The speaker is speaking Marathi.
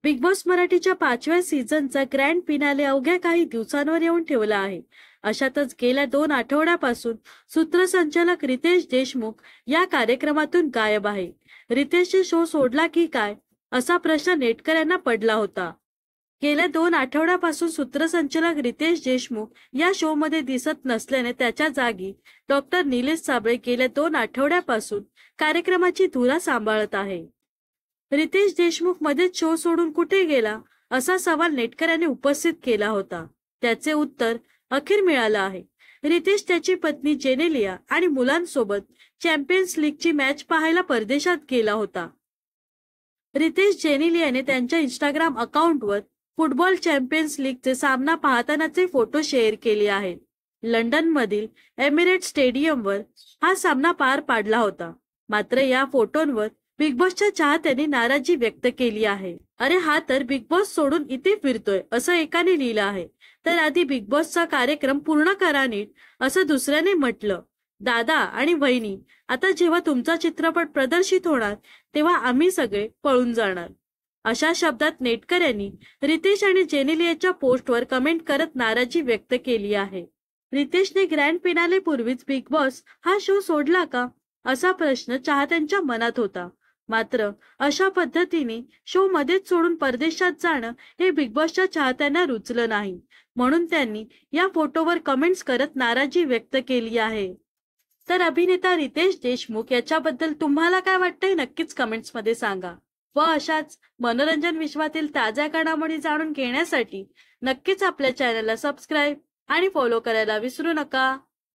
बिग बॉस मराठीच्या 5व्या सीझनचा ग्रँड फिनाले अवघ्या काही दिवसांवर येऊन ठेवला आहे. अशातच गेल्या 2 आठवड्यापासून सूत्रसंचालक रितेश देशमुख या कार्यक्रमातून गायब आहे. रितेशचे शो सोडला की काय, असा प्रश्न नेटकऱ्यांना पडला होता. गेल्या 2 आठवड्यापासून सूत्रसंचालक रितेश देशमुख या शो मध्ये दिसत नसल्याने त्याच्या जागी डॉक्टर निलेश साबळे गेल्या 2 आठवड्यापासून कार्यक्रमाची धुरा सांभाळत आहे. रितेश देशमुख मध्येच शो सोडून कुठे गेला, असा सवाल नेटकऱ्यांनी उपस्थित केला होता. त्याचे उत्तर अखेर मिळालं आहे. रितेश त्याची पत्नी जेनेलिया आणि मुलांसोबत चॅम्पियन्स लीगची मॅच पाहायला परदेशात गेला होता. रितेश जेनेलियाने त्यांच्या इंस्टाग्राम अकाउंटवर फुटबॉल चॅम्पियन्स लीगचे सामना पाहतानाचे फोटो शेअर केले आहेत. लंडनमधील एमिरेट स्टेडियमवर हा सामना पार पाडला होता. मात्र या फोटोंवर बिग बॉसच्या चाहत्यांनी नाराजी व्यक्त केली आहे. अरे हा तर बिग बॉस सोडून इथे फिरतोय, असं एकाने लिहिलं आहे. तर आधी बिग बॉसचा कार्यक्रम पूर्ण करा नीट, असं दुसऱ्याने म्हटलं. दादा आणि वहिनी, आता जेव्हा तुमचा चित्रपट प्रदर्शित होणार तेव्हा आम्ही सगळे पळून जाणार, अशा शब्दात नेटकऱ्यांनी रितेश आणि जेनेलियाच्या पोस्टवर कमेंट करत नाराजी व्यक्त केली आहे. रितेशने ग्रँड फिनाले पूर्वीच बिग बॉस हा शो सोडला का, असा प्रश्न चाहत्यांच्या मनात होता. मात्र अशा पद्धतीने शो मध्येच सोडून परदेशात जाणं हे बिग बॉसच्या चाहत्यांना रुचलं नाही. म्हणून त्यांनी या फोटोवर कमेंट्स करत नाराजी व्यक्त केली आहे. तर अभिनेता रितेश देशमुख याच्याबद्दल तुम्हाला काय वाटतंय, नक्कीच कमेंट्स मध्ये सांगा. व अशाच मनोरंजन विश्वातील ताज्या घडामोडी जाणून घेण्यासाठी नक्कीच आपल्या चॅनलला सबस्क्राईब आणि फॉलो करायला विसरू नका.